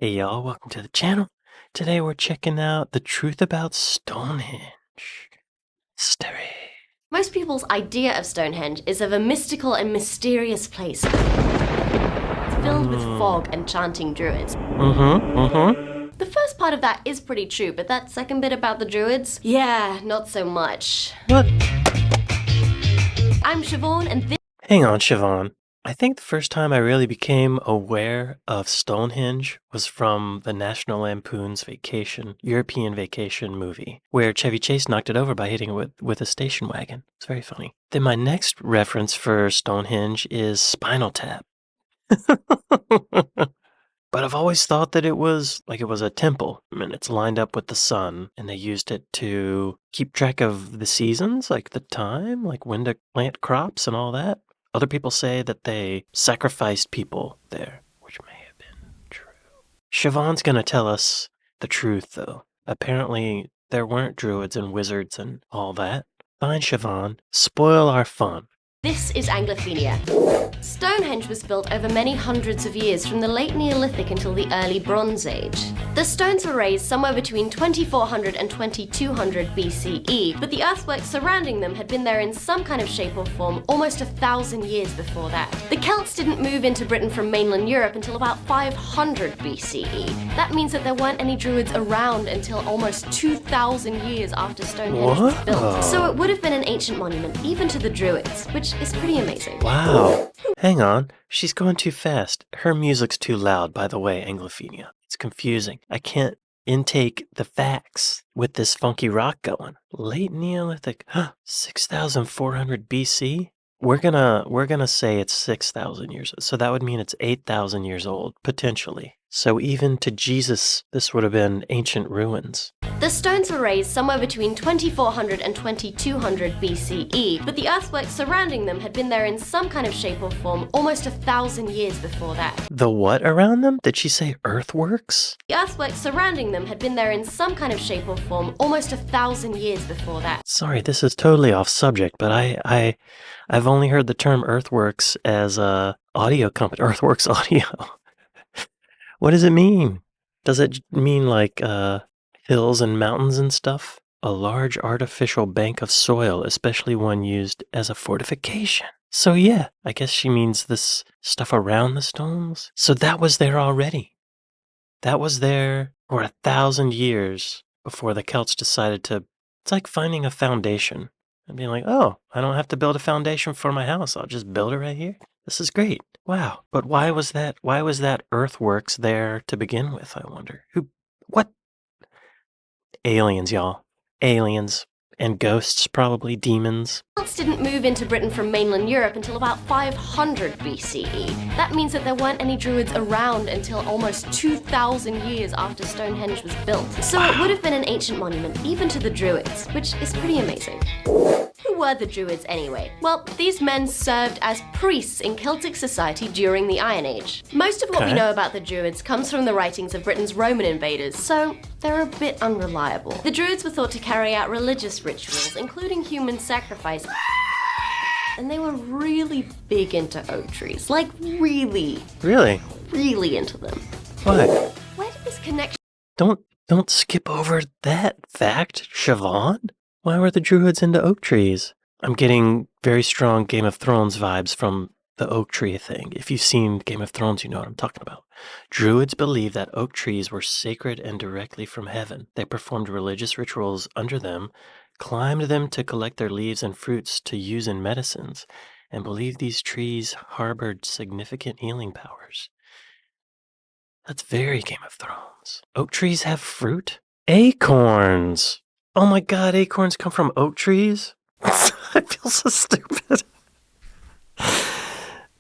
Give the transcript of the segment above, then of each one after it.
Hey y'all, welcome to the channel. Today we're checking out the truth about Stonehenge. Story. Most people's idea of Stonehenge is of a mystical and mysterious place filled with fog and chanting druids. The first part of that is pretty true, but that second bit about the druids? Yeah, not so much. What? I'm Siobhan, and this— Hang on, Siobhan. I think the first time I really became aware of Stonehenge was from the National Lampoon's European Vacation movie, where Chevy Chase knocked it over by hitting it with a station wagon. It's very funny. Then my next reference for Stonehenge is Spinal Tap. But I've always thought that it was a temple, and it's lined up with the sun, and they used it to keep track of the seasons, like the time, like when to plant crops and all that. Other people say that they sacrificed people there, which may have been true. Siobhan's gonna tell us the truth, though. Apparently, there weren't druids and wizards and all that. Fine, Siobhan. Spoil our fun. This is Anglophenia. Stonehenge was built over many hundreds of years from the late Neolithic until the early Bronze Age. The stones were raised somewhere between 2400 and 2200 BCE, but the earthworks surrounding them had been there in some kind of shape or form almost 1,000 years before that. The Celts didn't move into Britain from mainland Europe until about 500 BCE. That means that there weren't any druids around until almost 2,000 years after Stonehenge was built. So it would have been an ancient monument even to the druids, which is pretty amazing. Wow. Hang on. She's going too fast. Her music's too loud, by the way, Anglophenia. It's confusing. I can't intake the facts with this funky rock going. Late Neolithic. 6,400 BC? We're gonna say it's 6,000 years. So that would mean it's 8,000 years old, potentially. So even to Jesus, this would have been ancient ruins. The stones were raised somewhere between 2400 and 2200 BCE, but the earthworks surrounding them had been there in some kind of shape or form almost 1,000 years before that. The what around them? Did she say earthworks? The earthworks surrounding them had been there in some kind of shape or form almost 1,000 years before that. Sorry, this is totally off subject, but I've only heard the term earthworks as a audio company, Earthworks Audio. What does it mean? Does it mean like hills and mountains and stuff? A large artificial bank of soil, especially one used as a fortification. So yeah, I guess she means this stuff around the stones. So that was there already. That was there for 1,000 years before the Celts decided to. It's like finding a foundation and being like, oh, I don't have to build a foundation for my house. I'll just build it right here. This is great. Wow. But why was that earthworks there to begin with, I wonder? What? Aliens, y'all. Aliens. And ghosts, probably. Demons. Celts didn't move into Britain from mainland Europe until about 500 BCE. That means that there weren't any druids around until almost 2,000 years after Stonehenge was built. So it would have been an ancient monument even to the druids, which is pretty amazing. Who were the druids anyway? Well, these men served as priests in Celtic society during the Iron Age. Most of what we know about the druids comes from the writings of Britain's Roman invaders, so they're a bit unreliable. The druids were thought to carry out religious rituals, including human sacrifice, and they were really big into oak trees. Like really into them. What? Where did this connection— Don't skip over that fact, Siobhan. Why were the druids into oak trees? I'm getting very strong Game of Thrones vibes from the oak tree thing. If you've seen Game of Thrones, you know what I'm talking about. Druids believed that oak trees were sacred and directly from heaven. They performed religious rituals under them, climbed them to collect their leaves and fruits to use in medicines, and believed these trees harbored significant healing powers. That's very Game of Thrones. Oak trees have fruit? Acorns! Oh my god, acorns come from oak trees? I feel so stupid.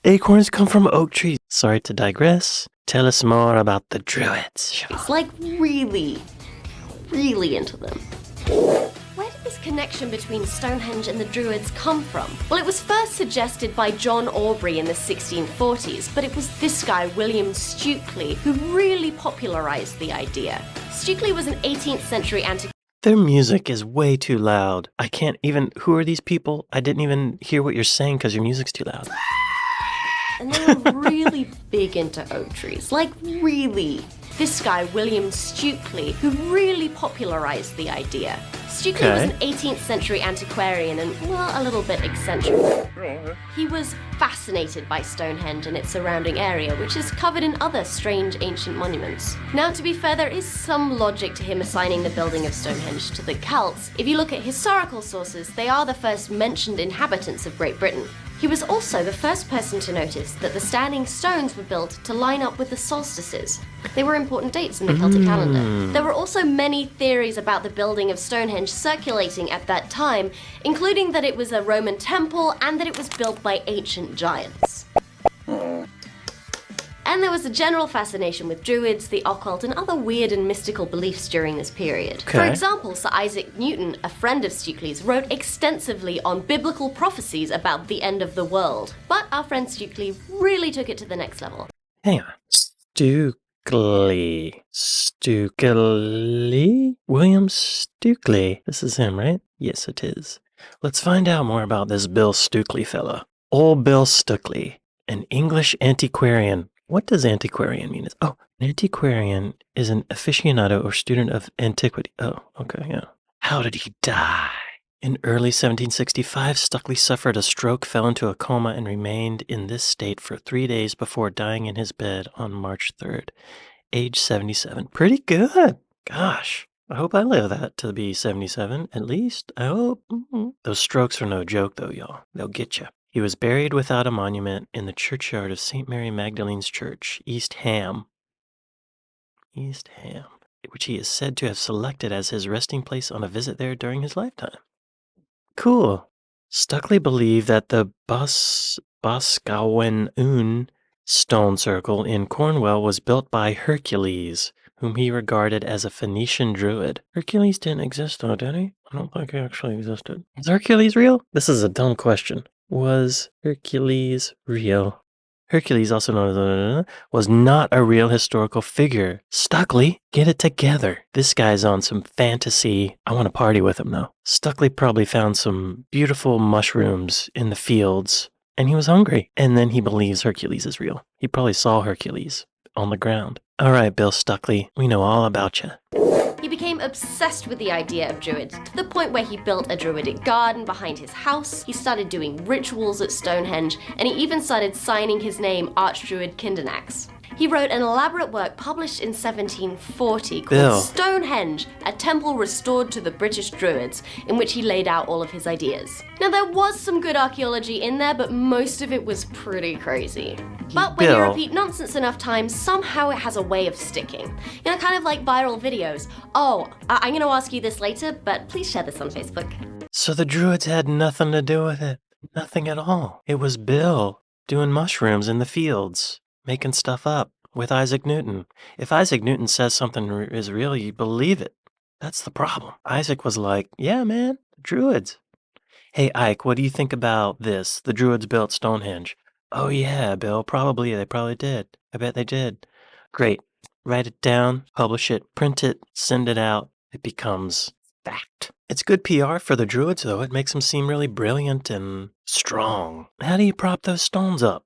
Acorns come from oak trees. Sorry to digress. Tell us more about the druids. It's like really into them. Where did this connection between Stonehenge and the druids come from? Well, it was first suggested by John Aubrey in the 1640s, but it was this guy, William Stukeley, who really popularized the idea. Stukeley was an 18th century antiquarian. Their music is way too loud. I can't even. Who are these people? I didn't even hear what you're saying because your music's too loud. and they were really big into oak trees. Like, really. This guy, William Stukeley, who really popularized the idea. Stukeley was an 18th century antiquarian and, well, a little bit eccentric. He was fascinated by Stonehenge and its surrounding area, which is covered in other strange ancient monuments. Now, to be fair, there is some logic to him assigning the building of Stonehenge to the Celts. If you look at historical sources, they are the first mentioned inhabitants of Great Britain. He was also the first person to notice that the standing stones were built to line up with the solstices. They were important dates in the Celtic calendar. There were also many theories about the building of Stonehenge circulating at that time, including that it was a Roman temple and that it was built by ancient giants. And there was a general fascination with Druids, the occult, and other weird and mystical beliefs during this period. For example, Sir Isaac Newton, a friend of Stukeley's, wrote extensively on biblical prophecies about the end of the world. But our friend Stukeley really took it to the next level. Hang on. Stukeley. Stukeley? William Stukeley. This is him, right? Yes, it is. Let's find out more about this Bill Stukeley fella. Old Bill Stukeley, an English antiquarian. What does antiquarian mean? Oh, an antiquarian is an aficionado or student of antiquity. Oh, okay, yeah. How did he die? In early 1765, Stukeley suffered a stroke, fell into a coma, and remained in this state for 3 days before dying in his bed on March 3rd, age 77. Pretty good. Gosh, I hope I live that to be 77, at least. I hope. Those strokes are no joke, though, y'all. They'll get you. He was buried without a monument in the churchyard of St. Mary Magdalene's Church, East Ham, which he is said to have selected as his resting place on a visit there during his lifetime. Cool. Stukeley believed that the Boscawen stone circle in Cornwall was built by Hercules, whom he regarded as a Phoenician druid. Hercules didn't exist, though, did he? I don't think he actually existed. Is Hercules real? This is a dumb question. Was Hercules real? Hercules, also known as was not a real historical figure. Stukeley, get it together. This guy's on some fantasy. I want to party with him, though. Stukeley probably found some beautiful mushrooms in the fields, and he was hungry. And then he believes Hercules is real. He probably saw Hercules on the ground. All right, Bill Stukeley, we know all about you. He became obsessed with the idea of druids, to the point where he built a druidic garden behind his house, he started doing rituals at Stonehenge, and he even started signing his name Archdruid Kindernax. He wrote an elaborate work published in 1740 called Stonehenge, a temple restored to the British Druids, in which he laid out all of his ideas. Now, there was some good archaeology in there, but most of it was pretty crazy. But when you repeat nonsense enough times, somehow it has a way of sticking. You know, kind of like viral videos. Oh, I'm going to ask you this later, but please share this on Facebook. So the Druids had nothing to do with it. Nothing at all. It was Bill doing mushrooms in the fields, making stuff up with Isaac Newton. If Isaac Newton says something is real, you believe it. That's the problem. Isaac was like, yeah, man, the Druids. Hey, Ike, what do you think about this? The Druids built Stonehenge. Oh, yeah, Bill, they probably did. I bet they did. Great. Write it down, publish it, print it, send it out. It becomes fact. It's good PR for the Druids, though. It makes them seem really brilliant and strong. How do you prop those stones up?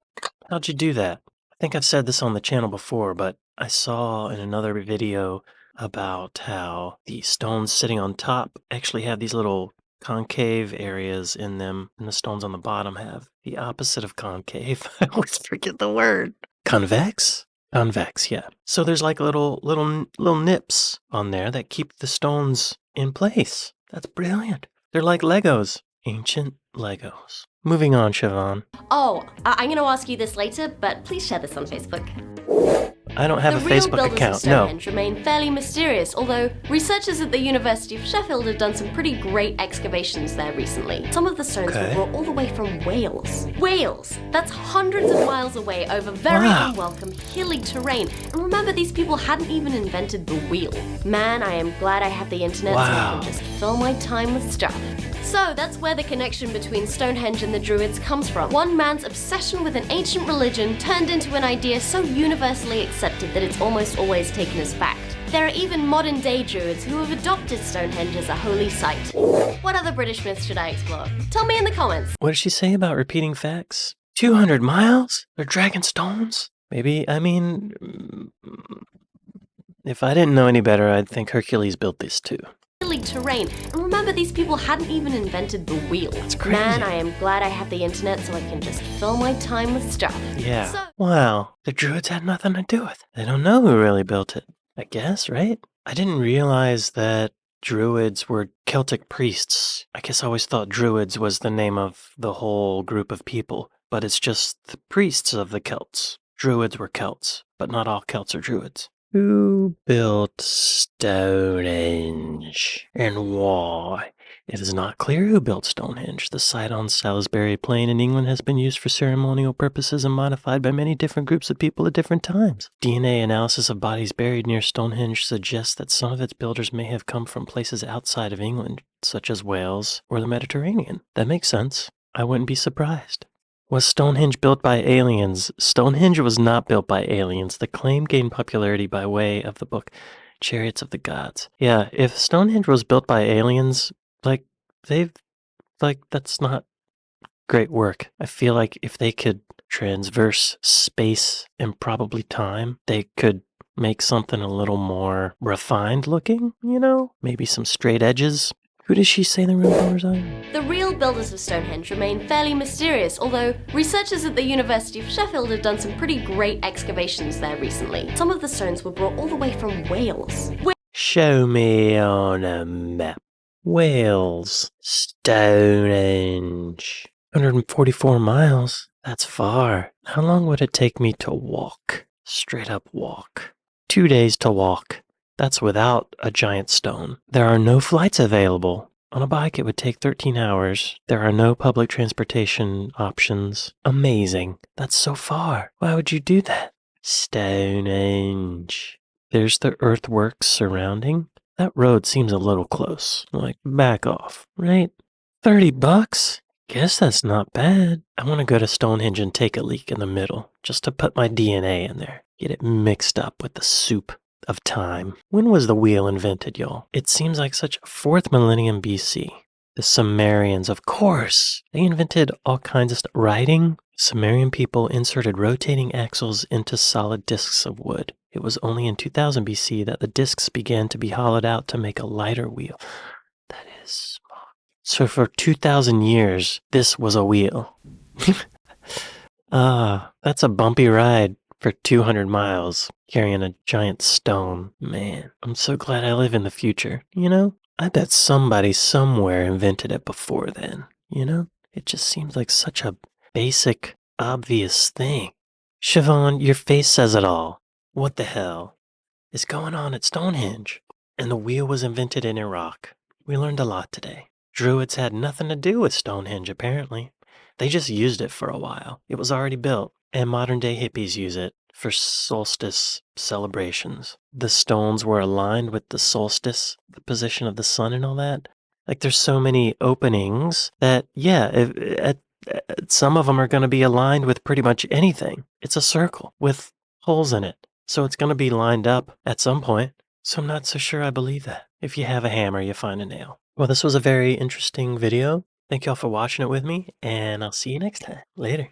How'd you do that? I think I've said this on the channel before, but I saw in another video about how the stones sitting on top actually have these little concave areas in them, and the stones on the bottom have the opposite of concave. I always forget the word. Convex? Convex, yeah. So there's like little nips on there that keep the stones in place. That's brilliant. They're like Legos. Ancient Legos. Moving on, Siobhan. Oh, I'm going to ask you this later, but please share this on Facebook. I don't have a Facebook account, The real builders of Stonehenge remain fairly mysterious, although researchers at the University of Sheffield have done some pretty great excavations there recently. Some of the stones were brought all the way from Wales. Wales! That's hundreds of miles away over very unwelcome, hilly terrain. And remember, these people hadn't even invented the wheel. Man, I am glad I have the internet so I can just fill my time with stuff. So that's where the connection between Stonehenge and the Druids comes from. One man's obsession with an ancient religion turned into an idea so universally accepted that it's almost always taken as fact. There are even modern-day Druids who have adopted Stonehenge as a holy site. What other British myths should I explore? Tell me in the comments. What did she say about repeating facts? 200 miles? They're dragging stones? Maybe, I mean, if I didn't know any better, I'd think Hercules built this too. Hilly terrain. And remember, these people hadn't even invented the wheel. That's crazy. Man, I am glad I have the internet so I can just fill my time with stuff. Yeah. So, wow, the Druids had nothing to do with it. They don't know who really built it, I guess, right? I didn't realize that Druids were Celtic priests. I guess I always thought Druids was the name of the whole group of people, but it's just the priests of the Celts. Druids were Celts, but not all Celts are Druids. Who built Stonehenge and why? It is not clear who built Stonehenge. The site on Salisbury Plain in England has been used for ceremonial purposes and modified by many different groups of people at different times. DNA analysis of bodies buried near Stonehenge suggests that some of its builders may have come from places outside of England, such as Wales or the Mediterranean. That makes sense. I wouldn't be surprised. Was Stonehenge built by aliens? Stonehenge was not built by aliens. The claim gained popularity by way of the book Chariots of the Gods. Yeah, if Stonehenge was built by aliens, that's not great work. I feel like if they could transverse space and probably time, they could make something a little more refined looking, Maybe some straight edges. Who does she say the real builders are? the real builders of Stonehenge remain fairly mysterious, although researchers at the University of Sheffield have done some pretty great excavations there recently. Some of the stones were brought all the way from Wales. Show me on a map. Wales. Stonehenge. 144 miles? That's far. How long would it take me to walk? Straight up walk. 2 days to walk. That's without a giant stone. There are no flights available. On a bike, it would take 13 hours. There are no public transportation options. Amazing. That's so far. Why would you do that? Stonehenge. There's the earthworks surrounding. That road seems a little close. Like, back off, right? $30? Guess that's not bad. I want to go to Stonehenge and take a leak in the middle, just to put my DNA in there. Get it mixed up with the soup of time. When was the wheel invented, y'all? It seems like such 4th millennium BC. The Sumerians, of course. They invented all kinds of stuff. Writing. Sumerian people inserted rotating axles into solid discs of wood. It was only in 2000 BC that the discs began to be hollowed out to make a lighter wheel. That is smart. So for 2,000 years, this was a wheel. That's a bumpy ride for 200 miles carrying a giant stone. Man, I'm so glad I live in the future, I bet somebody somewhere invented it before then, It just seems like such a basic, obvious thing. Siobhan, your face says it all. What the hell is going on at Stonehenge? And the wheel was invented in Iraq. We learned a lot today. Druids had nothing to do with Stonehenge, apparently. They just used it for a while. It was already built, and modern-day hippies use it for solstice celebrations. The stones were aligned with the solstice, the position of the sun and all that. Like, there's so many openings that, some of them are going to be aligned with pretty much anything. It's a circle with holes in it. So it's going to be lined up at some point. So I'm not so sure I believe that. If you have a hammer, you find a nail. Well, this was a very interesting video. Thank y'all for watching it with me, and I'll see you next time. Later.